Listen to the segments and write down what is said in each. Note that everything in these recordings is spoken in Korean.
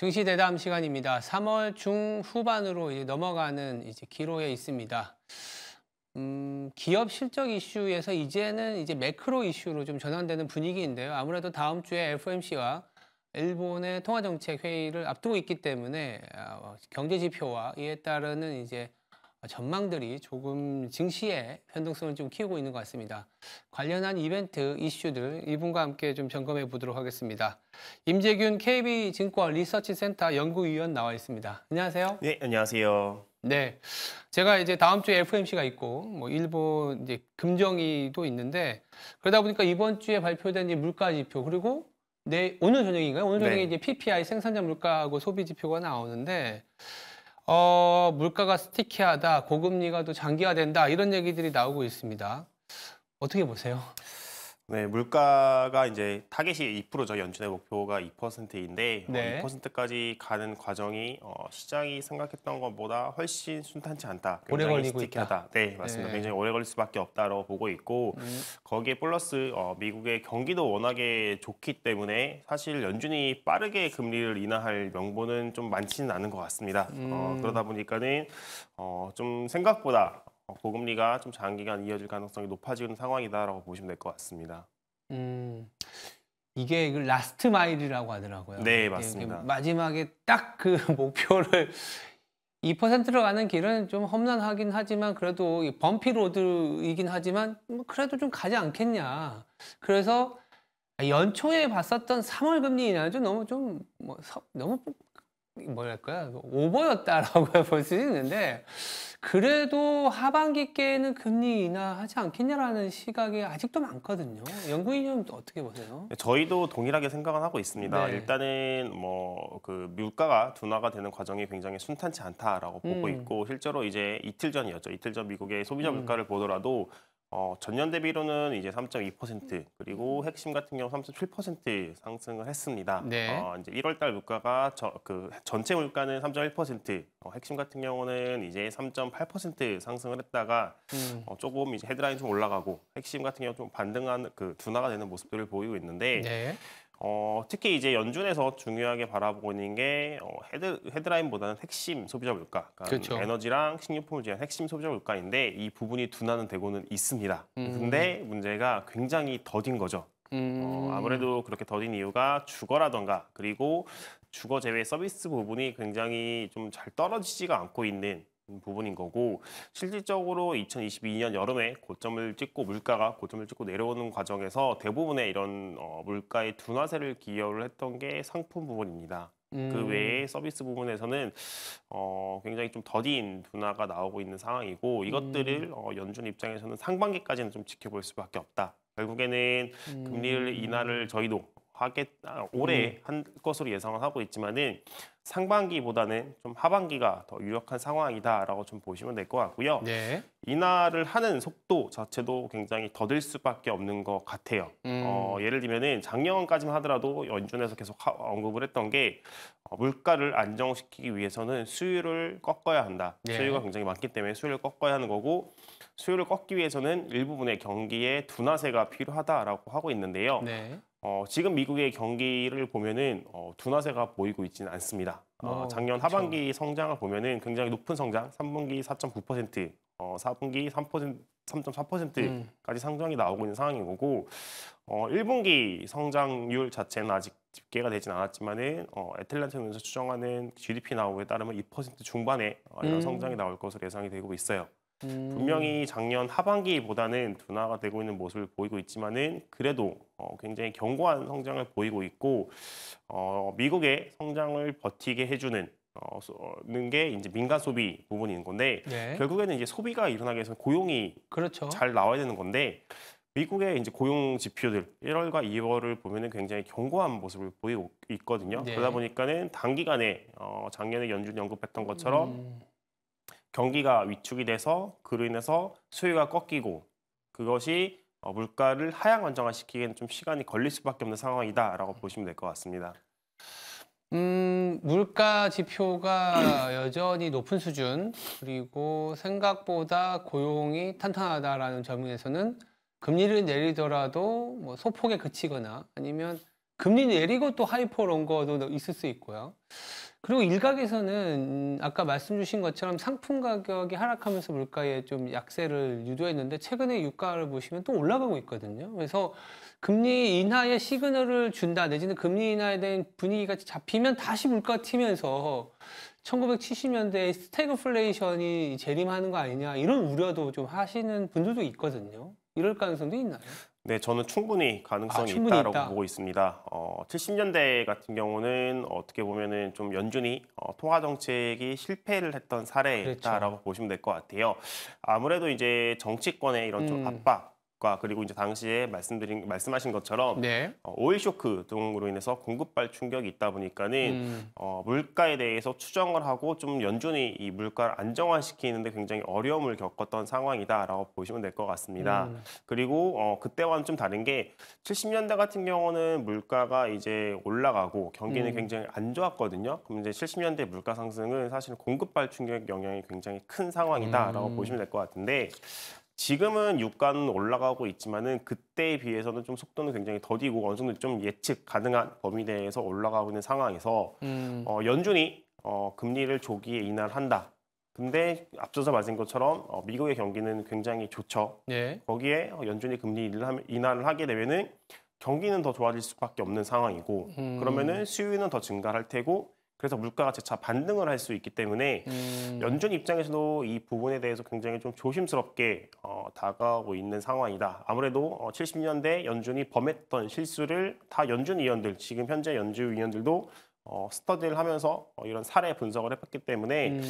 증시 대담 시간입니다. 3월 중후반으로 이제 넘어가는 이제 기로에 있습니다. 기업 실적 이슈에서 이제는 이제 매크로 이슈로 좀 전환되는 분위기인데요. 아무래도 다음 주에 FOMC와 일본의 통화정책 회의를 앞두고 있기 때문에 경제 지표와 이에 따르는 이제 전망들이 조금 증시의 변동성을 좀 키우고 있는 것 같습니다. 관련한 이벤트 이슈들 이분과 함께 좀 점검해 보도록 하겠습니다. 임재균 KB증권 리서치센터 연구위원 나와 있습니다. 안녕하세요. 네, 안녕하세요. 네, 제가 이제 다음 주에 FOMC가 있고 뭐 일본 이제 금정위도 있는데 그러다 보니까 이번 주에 발표된 이 물가 지표 그리고 오늘 저녁인가요? 오늘 저녁에 네. 이제 PPI 생산자 물가하고 소비 지표가 나오는데 물가가 스티키하다, 고금리가 또 장기화된다 이런 얘기들이 나오고 있습니다. 어떻게 보세요? 네, 물가가 이제 타겟이 2%죠. 연준의 목표가 2%인데 네. 2%까지 가는 과정이 시장이 생각했던 것보다 훨씬 순탄치 않다. 오래 굉장히 걸리고 스티키하다. 네, 맞습니다. 네. 굉장히 오래 걸릴 수밖에 없다라고 보고 있고 거기에 플러스 미국의 경기도 워낙에 좋기 때문에 사실 연준이 빠르게 금리를 인하할 명분은 좀 많지는 않은 것 같습니다. 그러다 보니까는 좀 생각보다 고금리가 좀 장기간 이어질 가능성이 높아지는 상황이다라고 보시면 될 것 같습니다. 이게 그 라스트 마일이라고 하더라고요. 네, 맞습니다. 마지막에 딱 그 목표를 2%로 가는 길은 좀 험난하긴 하지만 그래도 범피 로드이긴 하지만 뭐 그래도 좀 가지 않겠냐. 그래서 연초에 봤었던 3월 금리 인하는 좀 너무 너무 뭐랄까요 오버였다라고 볼 수 있는데 그래도 하반기께는 금리 인하하지 않겠냐라는 시각이 아직도 많거든요. 연구위원은 어떻게 보세요? 저희도 동일하게 생각은 하고 있습니다. 네. 일단은 뭐 그 물가가 둔화가 되는 과정이 굉장히 순탄치 않다라고 보고 있고 실제로 이제 이틀 전이었죠. 이틀 전 미국의 소비자 물가를 보더라도 전년 대비로는 이제 3.2% 그리고 핵심 같은 경우 3.7% 상승을 했습니다. 네. 이제 1월 달 물가가 전체 물가는 3.1%, 핵심 같은 경우는 이제 3.8% 상승을 했다가 조금 이제 헤드라인 좀 올라가고 핵심 같은 경우 좀 반등한 그 둔화가 되는 모습들을 보이고 있는데 네. 특히 이제 연준에서 중요하게 바라보고 있는 게 헤드라인보다는 핵심 소비자 물가, 그러니까 그렇죠. 에너지랑 식료품을 제한 핵심 소비자 물가인데 이 부분이 둔화는 되고는 있습니다. 근데 문제가 굉장히 더딘 거죠. 아무래도 그렇게 더딘 이유가 주거라던가 그리고 주거 제외 서비스 부분이 굉장히 좀 잘 떨어지지가 않고 있는 부분인 거고 실질적으로 2022년 여름에 물가가 고점을 찍고 내려오는 과정에서 대부분의 이런 물가의 둔화세를 기여를 했던 게 상품 부분입니다. 그 외에 서비스 부분에서는 굉장히 좀 더딘 둔화가 나오고 있는 상황이고 이것들을 연준 입장에서는 상반기까지는 좀 지켜볼 수밖에 없다. 결국에는 금리를 인하를 저희도 올해 한 것으로 예상을 하고 있지만은 상반기보다는 좀 하반기가 더 유력한 상황이다라고 좀 보시면 될 것 같고요. 네. 인하를 하는 속도 자체도 굉장히 더딜 수밖에 없는 것 같아요. 예를 들면은 작년까지만 하더라도 연준에서 계속 언급을 했던 게 물가를 안정시키기 위해서는 수요를 꺾어야 한다. 네. 수요가 굉장히 많기 때문에 수요를 꺾어야 하는 거고 수요를 꺾기 위해서는 일부분의 경기에 둔화세가 필요하다라고 하고 있는데요. 네. 지금 미국의 경기를 보면은 둔화세가 보이고 있지는 않습니다. 작년 그쵸. 하반기 성장을 보면은 굉장히 높은 성장, 3분기 4.9%, 4분기 3.4%까지 상장이 나오고 있는 상황인 거고 1분기 성장률 자체는 아직 집계가 되진 않았지만은 애틀랜타에서 추정하는 GDP 나오에 따르면 2% 중반의 이런 성장이 나올 것으로 예상이 되고 있어요. 분명히 작년 하반기보다는 둔화가 되고 있는 모습을 보이고 있지만은 그래도 굉장히 견고한 성장을 보이고 있고 미국의 성장을 버티게 해주는 게 이제 민간 소비 부분인 건데 네. 결국에는 이제 소비가 일어나기 위해서는 고용이 그렇죠. 잘 나와야 되는 건데 미국의 이제 고용 지표들 1월과 2월을 보면은 굉장히 견고한 모습을 보이고 있거든요. 네. 그러다 보니까는 단기간에 작년에 연준 언급했던 것처럼 경기가 위축이 돼서 그로 인해서 수요가 꺾이고 그것이 물가를 하향 안정화시키기에는 좀 시간이 걸릴 수밖에 없는 상황이다라고 보시면 될 것 같습니다. 물가 지표가 여전히 높은 수준 그리고 생각보다 고용이 탄탄하다라는 점에서는 금리를 내리더라도 뭐 소폭에 그치거나 아니면 금리 내리고 또 하이퍼 온 거도 있을 수 있고요. 그리고 일각에서는 아까 말씀 주신 것처럼 상품 가격이 하락하면서 물가에 좀 약세를 유도했는데 최근에 유가를 보시면 또 올라가고 있거든요. 그래서 금리 인하의 시그널을 준다 내지는 금리 인하에 대한 분위기가 잡히면 다시 물가 튀면서 1970년대의 스태그플레이션이 재림하는 거 아니냐 이런 우려도 좀 하시는 분들도 있거든요. 이럴 가능성도 있나요? 네, 저는 충분히 가능성이 충분히 있다라고 있다. 보고 있습니다. 70년대 같은 경우는 어떻게 보면은 좀 연준이 통화 정책이 실패를 했던 사례다라고 그렇죠. 보시면 될 것 같아요. 아무래도 이제 정치권의 이런 좀 압박과 그리고 이제 당시에 말씀하신 것처럼 네. 오일 쇼크 등으로 인해서 공급발 충격이 있다 보니까는 물가에 대해서 추정을 하고 좀 연준이 이 물가를 안정화시키는데 굉장히 어려움을 겪었던 상황이다라고 보시면 될 것 같습니다. 그리고 그때와는 좀 다른 게 70년대 같은 경우는 물가가 이제 올라가고 경기는 굉장히 안 좋았거든요. 그럼 이제 70년대 물가 상승은 사실 공급발 충격 영향이 굉장히 큰 상황이다라고 보시면 될 것 같은데 지금은 유가는 올라가고 있지만은 그때에 비해서는 좀 속도는 굉장히 더디고 어느 정도 좀 예측 가능한 범위 내에서 올라가고 있는 상황에서 연준이 금리를 조기에 인하를 한다. 근데 앞서서 말씀 것처럼 미국의 경기는 굉장히 좋죠. 네. 거기에 연준이 금리 인하를 하게 되면은 경기는 더 좋아질 수밖에 없는 상황이고 그러면은 수요는 더 증가할 테고 그래서 물가가 재차 반등을 할 수 있기 때문에 연준 입장에서도 이 부분에 대해서 굉장히 좀 조심스럽게 다가오고 있는 상황이다. 아무래도 70년대 연준이 범했던 실수를 다 연준 위원들, 지금 현재 연준 위원들도 스터디를 하면서 이런 사례 분석을 해봤기 때문에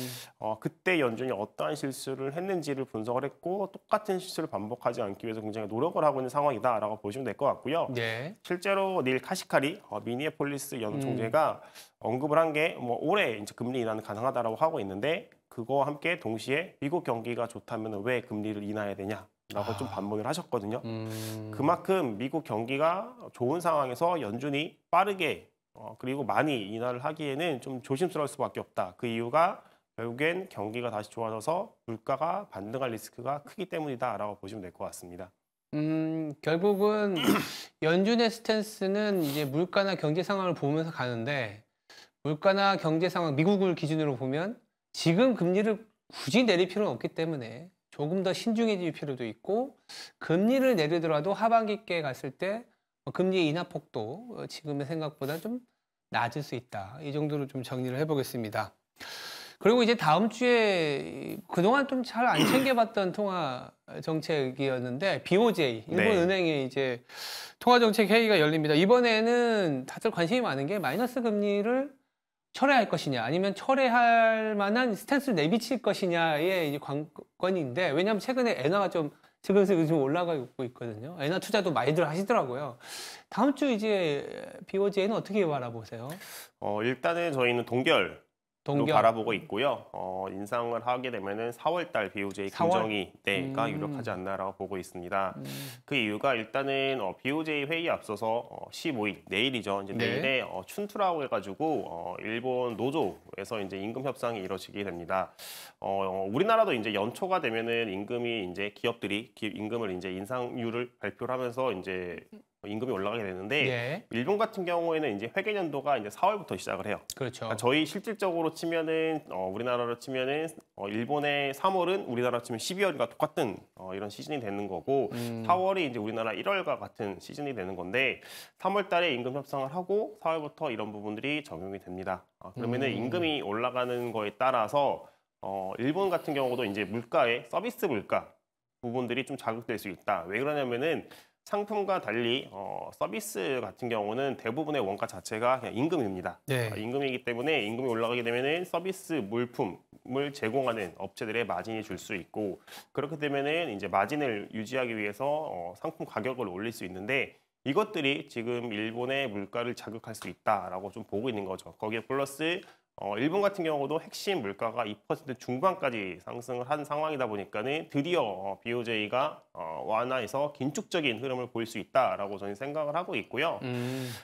그때 연준이 어떠한 실수를 했는지를 분석을 했고 똑같은 실수를 반복하지 않기 위해서 굉장히 노력을 하고 있는 상황이다라고 보시면 될 것 같고요. 네. 실제로 닐 카시카리 미니애폴리스 연총재가 언급을 한 게 뭐 올해 이제 금리 인하는 가능하다라고 하고 있는데 그거와 함께 동시에 미국 경기가 좋다면 왜 금리를 인하해야 되냐라고 좀 반문을 하셨거든요. 그만큼 미국 경기가 좋은 상황에서 연준이 빠르게 그리고 많이 인하를 하기에는 좀 조심스러울 수밖에 없다. 그 이유가 결국엔 경기가 다시 좋아져서 물가가 반등할 리스크가 크기 때문이다라고 보시면 될 것 같습니다. 결국은 연준의 스탠스는 이제 물가나 경제 상황을 보면서 가는데 물가나 경제 상황, 미국을 기준으로 보면 지금 금리를 굳이 내릴 필요는 없기 때문에 조금 더 신중해질 필요도 있고 금리를 내리더라도 하반기께 갔을 때 금리 인하 폭도 지금의 생각보다 좀 낮을 수 있다. 이 정도로 좀 정리를 해보겠습니다. 그리고 이제 다음 주에 그동안 좀 잘 안 챙겨봤던 통화 정책이었는데 BOJ 일본 네. 은행의 이제 통화 정책 회의가 열립니다. 이번에는 다들 관심이 많은 게 마이너스 금리를 철회할 것이냐 아니면 철회할 만한 스탠스를 내비칠 것이냐의 이제 관건인데 왜냐하면 최근에 엔화가 좀 슬슬 좀 올라가고 있거든요. 엔화 투자도 많이들 하시더라고요. 다음 주 이제 BOJ는 어떻게 바라보세요? 일단은 저희는 동결로 동결. 바라보고 있고요. 인상을 하게 되면은 4월 달 BOJ 4월? 긍정이 가 유력하지 않나라고 보고 있습니다. 그 이유가 일단은 BOJ 회의에 앞서서 15일 내일이죠. 이제 네. 내일에 춘투라고 해가지고 일본 노조에서 이제 임금 협상이 이루어지게 됩니다. 우리나라도 이제 연초가 되면은 임금이 이제 기업들이 임금을 이제 인상률을 발표를 하면서 이제 임금이 올라가게 되는데 네. 일본 같은 경우에는 이제 회계연도가 이제 4월부터 시작을 해요. 그렇죠. 그러니까 저희 실질적으로 치면은 우리나라로 치면은 일본의 3월은 우리나라 치면 12월과 똑같은 이런 시즌이 되는 거고 4월이 이제 우리나라 1월과 같은 시즌이 되는 건데 3월 달에 임금 협상을 하고 4월부터 이런 부분들이 적용이 됩니다. 그러면은 임금이 올라가는 거에 따라서 일본 같은 경우도 이제 물가의 서비스 물가 부분들이 좀 자극될 수 있다. 왜 그러냐면은 상품과 달리 서비스 같은 경우는 대부분의 원가 자체가 그냥 임금입니다. 네. 임금이기 때문에 임금이 올라가게 되면은 서비스 물품을 제공하는 업체들의 마진이 줄 수 있고 그렇게 되면은 이제 마진을 유지하기 위해서 상품 가격을 올릴 수 있는데 이것들이 지금 일본의 물가를 자극할 수 있다라고 좀 보고 있는 거죠. 거기에 플러스 일본 같은 경우도 핵심 물가가 2% 중반까지 상승을 한 상황이다 보니까는 드디어 BOJ가 완화해서 긴축적인 흐름을 보일 수 있다라고 저는 생각을 하고 있고요.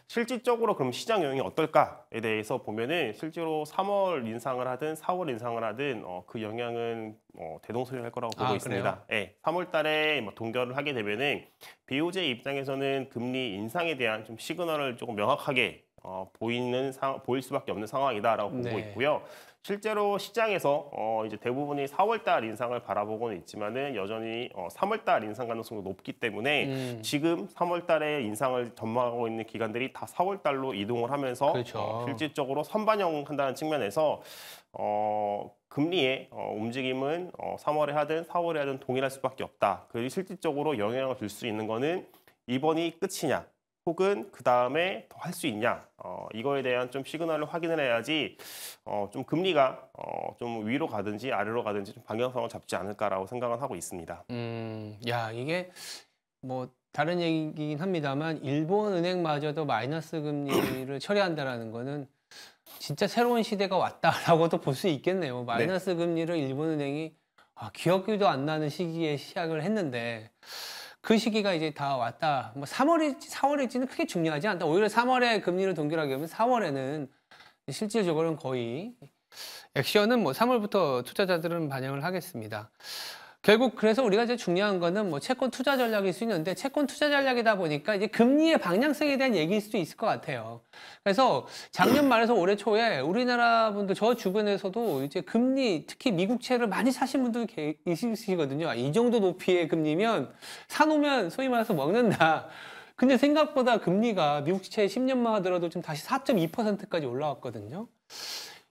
실질적으로 그럼 시장 영향이 어떨까에 대해서 보면은 실제로 3월 인상을 하든 4월 인상을 하든 그 영향은 대동소이할 거라고 보고 있습니다. 네, 3월 달에 동결을 하게 되면은 BOJ 입장에서는 금리 인상에 대한 좀 시그널을 조금 명확하게 보일 수밖에 없는 상황이다라고 보고 있고요. 실제로 시장에서 이제 대부분이 4월 달 인상을 바라보고는 있지만은 여전히 3월 달 인상 가능성도 높기 때문에 지금 3월 달에 인상을 전망하고 있는 기관들이 다 4월 달로 이동을 하면서 그렇죠. 실질적으로 선반영한다는 측면에서 금리의 움직임은 3월에 하든 4월에 하든 동일할 수밖에 없다. 그리고 실질적으로 영향을 줄 수 있는 거는 이번이 끝이냐, 혹은 그 다음에 더 할 수 있냐, 이거에 대한 좀 시그널을 확인을 해야지 좀 금리가 좀 위로 가든지 아래로 가든지 좀 방향성을 잡지 않을까라고 생각을 하고 있습니다. 야, 이게 뭐 다른 얘기긴 합니다만 일본 은행마저도 마이너스 금리를 처리한다라는 거는 진짜 새로운 시대가 왔다라고도 볼 수 있겠네요. 마이너스 금리를 일본 은행이 기억도 안 나는 시기에 시작을 했는데 그 시기가 이제 다 왔다. 뭐 3월일지 4월일지는 크게 중요하지 않다. 오히려 3월에 금리를 동결하게 하면 4월에는 실질적으로는 거의 액션은 뭐 3월부터 투자자들은 반영을 하겠습니다. 결국 그래서 우리가 이제 중요한 거는 뭐 채권 투자 전략일 수 있는데 채권 투자 전략이다 보니까 이제 금리의 방향성에 대한 얘기일 수도 있을 것 같아요. 그래서 작년 말에서 올해 초에 우리나라 분들 저 주변에서도 이제 금리 특히 미국채를 많이 사신 분들 있으시거든요. 이 정도 높이의 금리면 사놓으면 소위 말해서 먹는다. 근데 생각보다 금리가 미국채 10년만 하더라도 좀 다시 4.2%까지 올라왔거든요.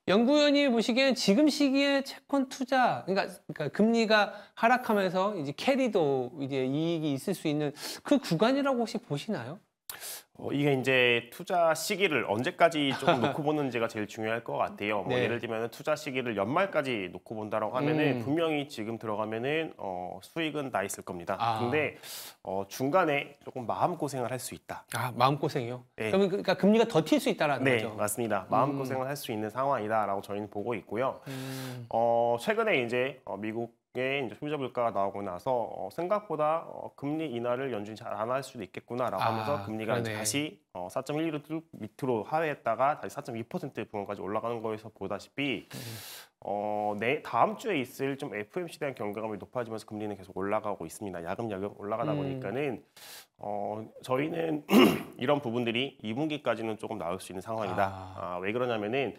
연구위원이 보시기엔 지금 시기에 채권 투자, 그러니까 금리가 하락하면서 이제 캐리도 이제 이익이 있을 수 있는 그 구간이라고 혹시 보시나요? 이게 이제 투자 시기를 언제까지 조금 놓고 보는지가 제일 중요할 것 같아요. 뭐 예를 들면 투자 시기를 연말까지 놓고 본다라고 하면은 분명히 지금 들어가면은 수익은 나 있을 겁니다. 근데 중간에 조금 마음 고생을 할 수 있다. 마음 고생이요? 네. 그러니까 금리가 더 튈 수 있다라는 거죠. 네, 맞습니다. 마음 고생을 할 수 있는 상황이다라고 저희는 보고 있고요. 최근에 이제 미국 이제 소비자 물가가 나오고 나서 생각보다 금리 인하를 연준이 잘 안 할 수도 있겠구나라고 하면서 금리가 이제 다시 4.12로 밑으로 하회했다가 다시 4.2% 부근까지 올라가는 거에서 보다시피 다음 주에 있을 좀 FOMC에 대한 경각감이 높아지면서 금리는 계속 올라가고 있습니다. 야금야금 올라가다 보니까는 저희는 이런 부분들이 2분기까지는 조금 나올 수 있는 상황이다. 왜 그러냐면은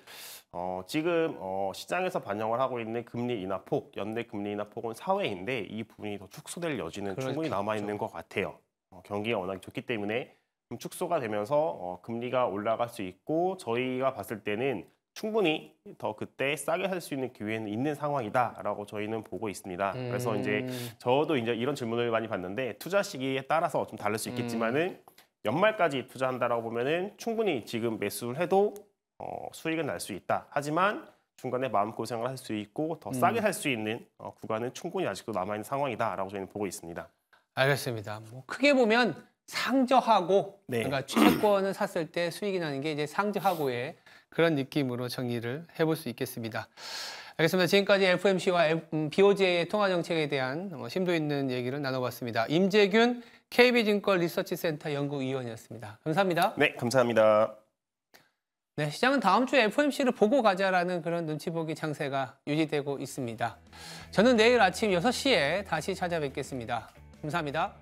지금 시장에서 반영을 하고 있는 금리 인하 폭, 연내 금리 인하 폭은 4회인데 이 부분이 더 축소될 여지는 충분히 남아 있는 것 같아요. 경기가 워낙 좋기 때문에 좀 축소가 되면서 금리가 올라갈 수 있고 저희가 봤을 때는 충분히 더 그때 싸게 살 수 있는 기회는 있는 상황이다라고 저희는 보고 있습니다. 그래서 이제 저도 이제 이런 질문을 많이 받는데 투자 시기에 따라서 좀 다를 수 있겠지만은 연말까지 투자한다라고 보면은 충분히 지금 매수를 해도 수익은 날 수 있다. 하지만 중간에 마음고생을 할 수 있고 더 싸게 살 수 있는 구간은 충분히 아직도 남아있는 상황이다라고 저희는 보고 있습니다. 알겠습니다. 뭐 크게 보면 상저하고 그러니까 채권을 샀을 때 수익이 나는 게 이제 상저하고의 그런 느낌으로 정리를 해볼 수 있겠습니다. 알겠습니다. 지금까지 FOMC와 BOJ의 통화 정책에 대한 심도 있는 얘기를 나눠봤습니다. 임재균 KB증권 리서치센터 연구위원이었습니다. 감사합니다. 네, 감사합니다. 네, 시장은 다음 주에 FOMC를 보고 가자라는 그런 눈치 보기 장세가 유지되고 있습니다. 저는 내일 아침 6시에 다시 찾아뵙겠습니다. 감사합니다.